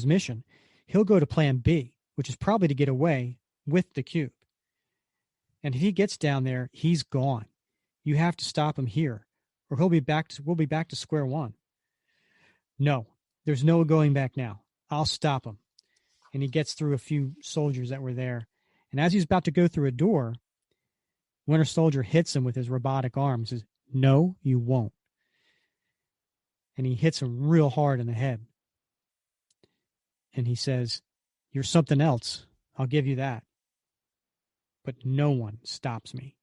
mission, he'll go to plan B, which is probably to get away with the cube. And if he gets down there, he's gone. You have to stop him here, or we'll be back to square one. No, there's no going back now. I'll stop him. And he gets through a few soldiers that were there. And as he's about to go through a door, Winter Soldier hits him with his robotic arm and says, "No, you won't." And he hits him real hard in the head. And he says, "You're something else. I'll give you that. But no one stops me."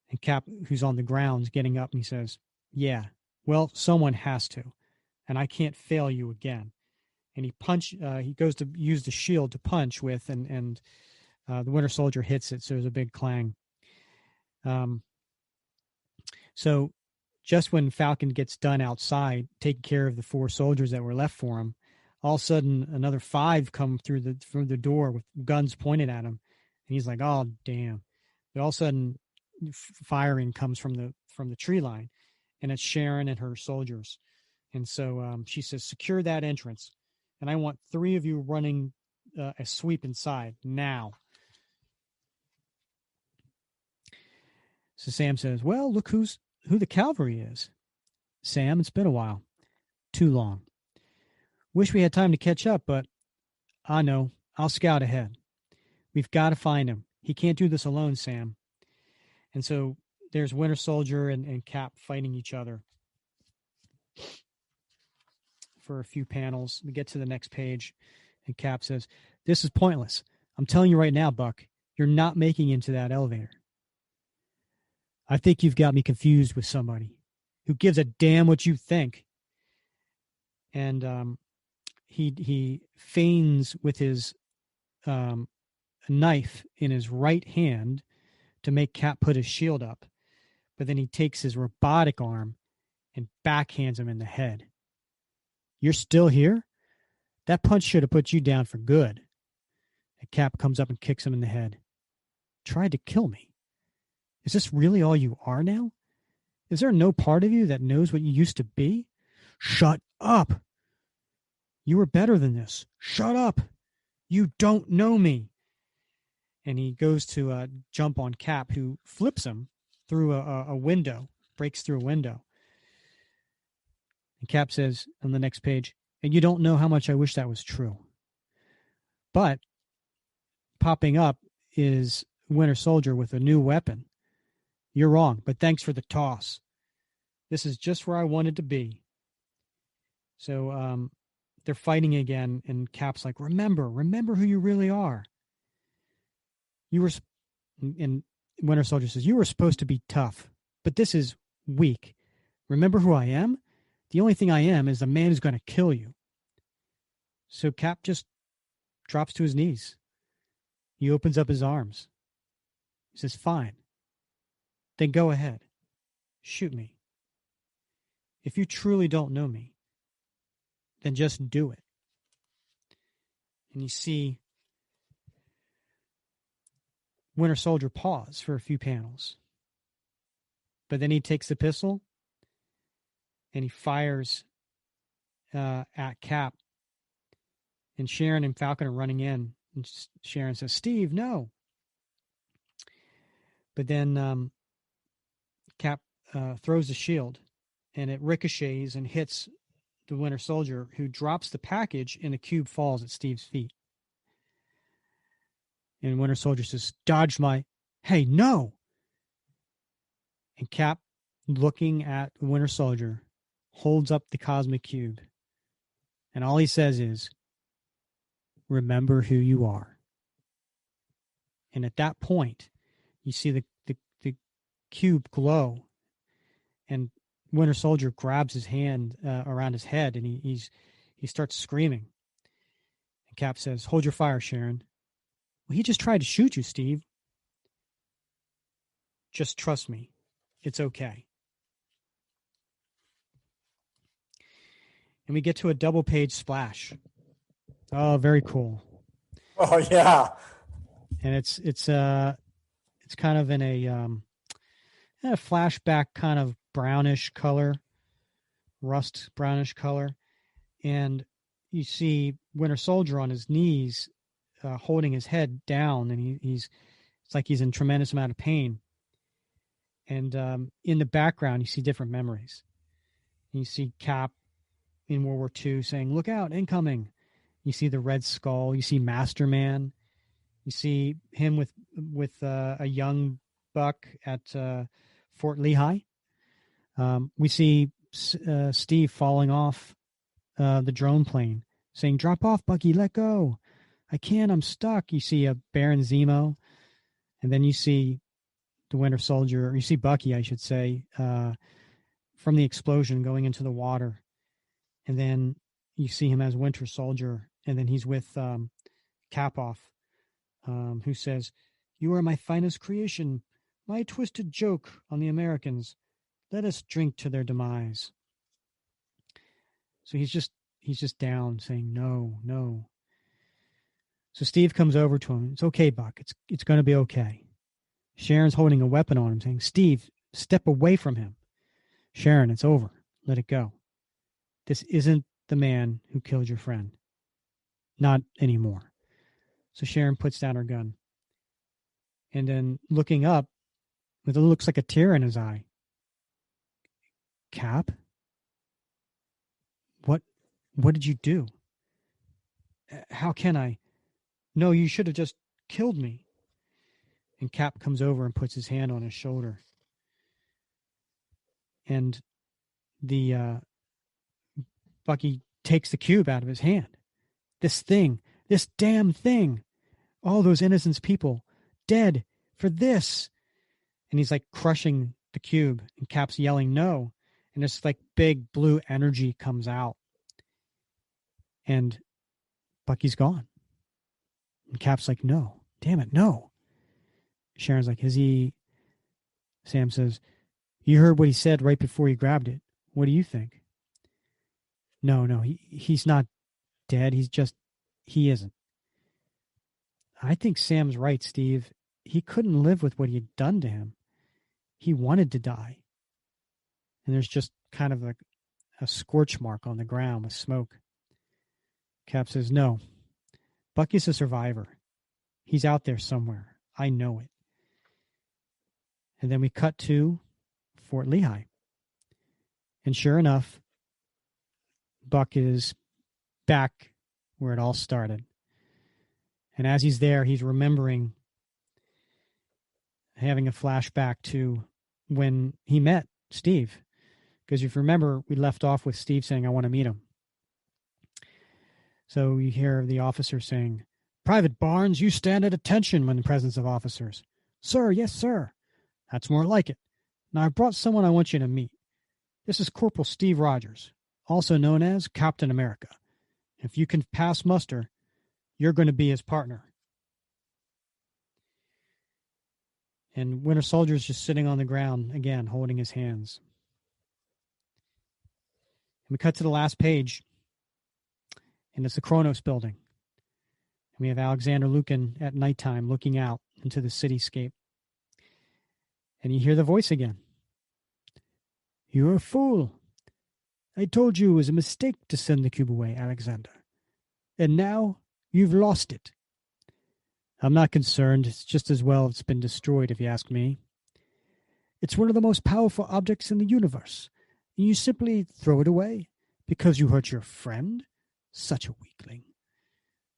And Cap, who's on the ground, is getting up and he says, "Yeah, well, someone has to. And I can't fail you again." And he goes to use the shield to punch with, and the Winter Soldier hits it, so there's a big clang. So just when Falcon gets done outside, taking care of the 4 soldiers that were left for him, all of a sudden another 5 come through the door with guns pointed at him, and he's like, "Oh damn!" But all of a sudden, firing comes from the tree line, and it's Sharon and her soldiers, and so she says, "Secure that entrance, and I want 3 of you running a sweep inside now." So Sam says, "Well, look who the cavalry is." "Sam, it's been a while. Too long. Wish we had time to catch up, but I know. I'll scout ahead. We've got to find him. He can't do this alone, Sam." And so there's Winter Soldier and Cap fighting each other for a few panels. We get to the next page, and Cap says, "This is pointless. I'm telling you right now, Buck, you're not making it into that elevator. I think you've got me confused with somebody. Who gives a damn what you think?" And he feigns with his knife in his right hand to make Cap put his shield up, but then he takes his robotic arm and backhands him in the head. "You're still here? That punch should have put you down for good." And Cap comes up and kicks him in the head. "Tried to kill me. Is this really all you are now? Is there no part of you that knows what you used to be? Shut up! You were better than this. Shut up! You don't know me." And he goes to jump on Cap, who flips him through a window, breaks through a window. And Cap says on the next page, "And you don't know how much I wish that was true." But popping up is Winter Soldier with a new weapon. "You're wrong, but thanks for the toss. This is just where I wanted to be." So they're fighting again, and Cap's like, remember who you really are. And Winter Soldier says, "You were supposed to be tough, but this is weak. Remember who I am? The only thing I am is the man who's going to kill you." So Cap just drops to his knees. He opens up his arms. He says, "Fine. Then go ahead. Shoot me. If you truly don't know me, then just do it." And you see Winter Soldier pause for a few panels. But then he takes the pistol and he fires at Cap. And Sharon and Falcon are running in. And Sharon says, "Steve, no." But then Cap throws the shield, and it ricochets and hits the Winter Soldier, who drops the package, and the cube falls at Steve's feet. And Winter Soldier says, "Dodge my..." "Hey, no!" And Cap, looking at the Winter Soldier, holds up the cosmic cube. And all he says is, "Remember who you are." And at that point, you see the cube glow, and Winter Soldier grabs his hand around his head, and he starts screaming. And Cap says, "Hold your fire, Sharon." "Well, he just tried to shoot you, Steve." Just trust me. It's okay. And we get to a double page splash. Oh, very cool. Oh yeah. And it's kind of in a flashback kind of brownish color, rust brownish color. And you see Winter Soldier on his knees, holding his head down, and it's like he's in tremendous amount of pain. And in the background, you see different memories. You see Cap in World War II saying, "Look out, incoming." You see the Red Skull. You see Master Man. You see him with a young Buck at Fort Lehigh. We see Steve falling off the drone plane, saying, "Drop off, Bucky, let go. I can't, I'm stuck." You see a Baron Zemo, and then you see the Winter Soldier, or you see Bucky, I should say, from the explosion going into the water. And then you see him as Winter Soldier, and then he's with Kapoff, who says, "You are my finest creation, my twisted joke on the Americans. Let us drink to their demise." So he's just down, saying, "No, no." So Steve comes over to him. "It's okay, Buck. It's going to be okay." Sharon's holding a weapon on him, saying, "Steve, step away from him." "Sharon, it's over. Let it go. This isn't the man who killed your friend. Not anymore." So Sharon puts down her gun. And then looking up, it looks like a tear in his eye. "Cap? What did you do? How can I? No, you should have just killed me." And Cap comes over and puts his hand on his shoulder. And the Bucky takes the cube out of his hand. This damn thing, all those innocent people dead for this. And he's like crushing the cube, and Cap's yelling, "No." And this like big blue energy comes out. And Bucky's gone. And Cap's like, "No, damn it, no." Sharon's like, "Is he?" Sam says, "You heard what he said right before he grabbed it. What do you think?" No, he's not dead. He isn't. "I think Sam's right, Steve. He couldn't live with what he'd done to him. He wanted to die." And there's just kind of a scorch mark on the ground with smoke. Cap says, "No, Bucky's a survivor. He's out there somewhere. I know it." And then we cut to Fort Lehigh. And sure enough, Buck is back where it all started. And as he's there, he's remembering having a flashback to when he met Steve. Because if you remember, we left off with Steve saying, "I want to meet him." So you hear the officer saying, "Private Barnes, you stand at attention when in presence of officers." "Sir, yes, sir." "That's more like it. Now I brought someone I want you to meet. This is Corporal Steve Rogers, also known as Captain America. If you can pass muster, you're going to be his partner." And Winter Soldier's just sitting on the ground, again, holding his hands. And we cut to the last page, and it's the Kronos building. And we have Alexander Lukin at nighttime looking out into the cityscape. And you hear the voice again. "You're a fool. I told you it was a mistake to send the cube away, Alexander. And now you've lost it." "I'm not concerned. It's just as well it's been destroyed, if you ask me. It's one of the most powerful objects in the universe, and you simply throw it away because you hurt your friend? Such a weakling.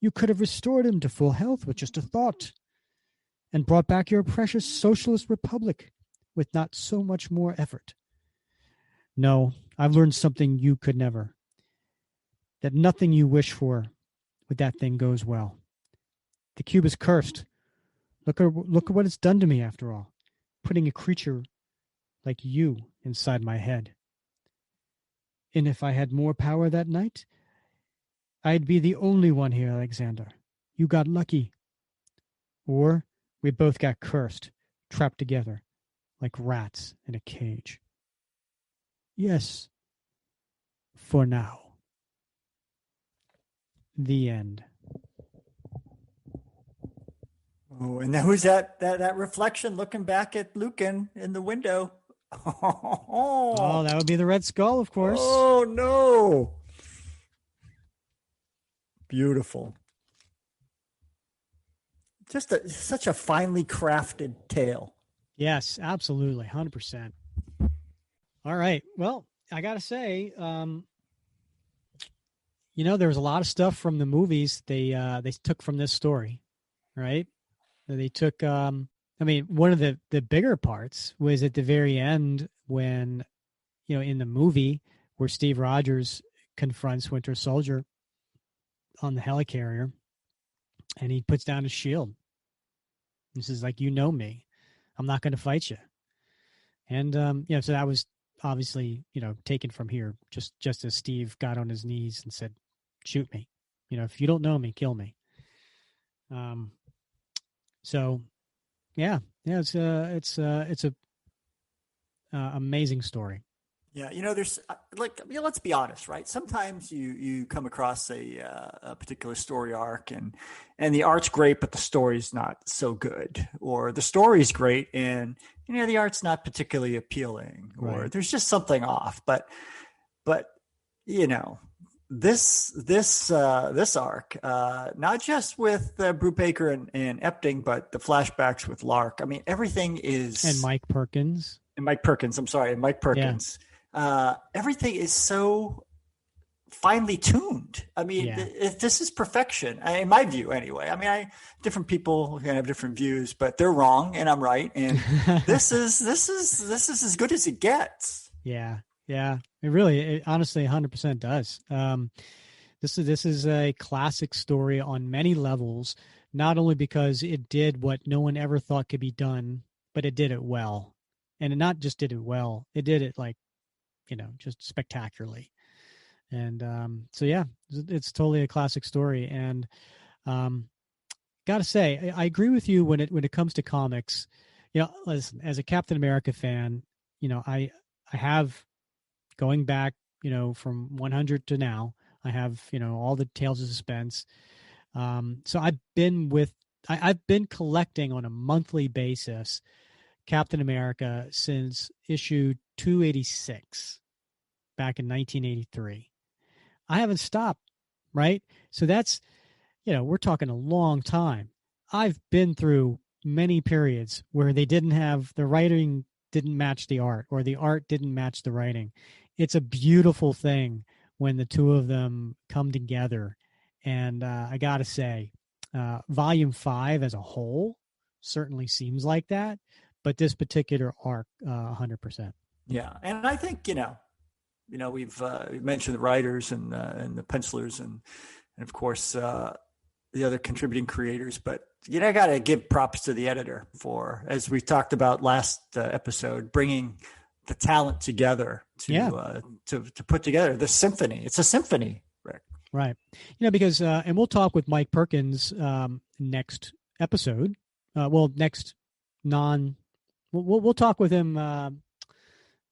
You could have restored him to full health with just a thought, and brought back your precious socialist republic with not so much more effort. No, I've learned something you could never. That nothing you wish for with that thing goes well. The cube is cursed. Look at what it's done to me, after all, putting a creature like you inside my head. And if I had more power that night, I'd be the only one here, Alexander. You got lucky. Or we both got cursed, trapped together, like rats in a cage. Yes, for now. The end. Oh, and then who's that reflection looking back at Lucan in the window? Oh, that would be the Red Skull, of course. Oh no. Beautiful. Just such a finely crafted tale. Yes, absolutely. 100%. All right. Well, I got to say, there was a lot of stuff from the movies they took from this story, right? They took, one of the bigger parts was at the very end when, in the movie where Steve Rogers confronts Winter Soldier on the helicarrier and he puts down his shield. This is like, me. I'm not going to fight you. And, so that was obviously, taken from here, just as Steve got on his knees and said, shoot me. If you don't know me, kill me. So it's a amazing story. Yeah, there's let's be honest, right? Sometimes you come across a particular story arc and the art's great, but the story's not so good, or the story's great and the art's not particularly appealing, or right. There's just something off. But this arc, not just with Brubaker and Epting, but the flashbacks with Lark. I mean, everything is and Mike Perkins. I'm sorry, and Mike Perkins. Yeah. Everything is so finely tuned. I mean, this is perfection, in my view, anyway. I mean, different people can have different views, but they're wrong and I'm right. And this is as good as it gets. Yeah. It honestly 100% does. This is a classic story on many levels, not only because it did what no one ever thought could be done, but it did it well. And it not just did it well, it did it just spectacularly. And it's totally a classic story. And gotta say, I agree with you when it comes to comics. Listen, as a Captain America fan, I have, going back, from 100 to now, I have, all the Tales of Suspense. So I've been collecting on a monthly basis Captain America since issue 286 back in 1983. I haven't stopped, right? So that's, we're talking a long time. I've been through many periods where the writing didn't match the art, or the art didn't match the writing. It's a beautiful thing when the two of them come together. And I got to say, Volume 5 as a whole certainly seems like that. But this particular arc, 100%. Yeah, and I think we've mentioned the writers and the pencilers and of course the other contributing creators, but I got to give props to the editor for, as we talked about last episode, bringing the talent together to put together the symphony. It's a symphony, Rick. Right. Because and we'll talk with Mike Perkins next episode. We'll talk with him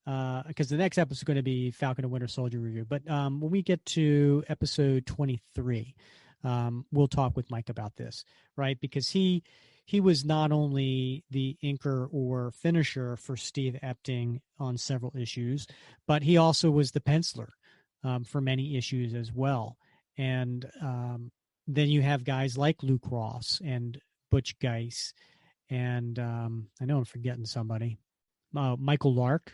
because the next episode is going to be Falcon and Winter Soldier review. But when we get to episode 23, we'll talk with Mike about this, right? Because he was not only the inker or finisher for Steve Epting on several issues, but he also was the penciler for many issues as well. And then you have guys like Luke Ross and Butch Guice, and I know I'm forgetting somebody, Michael Lark,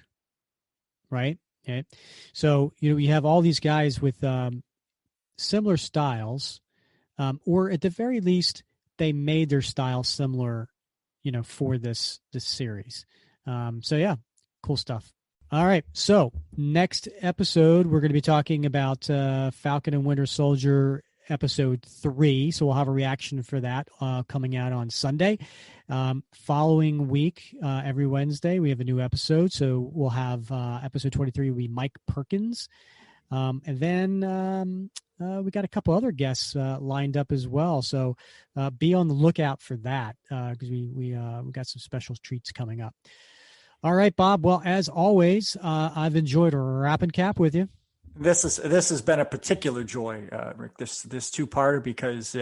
right? Okay. So, you have all these guys with similar styles, or at the very least, they made their style similar, for this series. Cool stuff. All right. So next episode, we're going to be talking about Falcon and Winter Soldier episode 3. So we'll have a reaction for that coming out on Sunday. Following week, every Wednesday, we have a new episode. So we'll have episode 23 will be Mike Perkins. And then we got a couple other guests lined up as well. So be on the lookout for that because we got some special treats coming up. All right, Bob. Well, as always, I've enjoyed wrapping cap with you. This has been a particular joy, Rick. This two-parter, because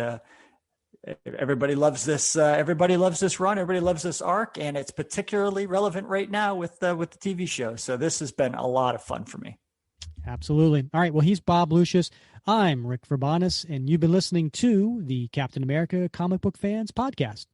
everybody loves this. Everybody loves this run. Everybody loves this arc, and it's particularly relevant right now with the TV show. So this has been a lot of fun for me. Absolutely. All right. Well, he's Bob Lucius. I'm Rick Verbanis, and you've been listening to the Captain America Comic Book Fans Podcast.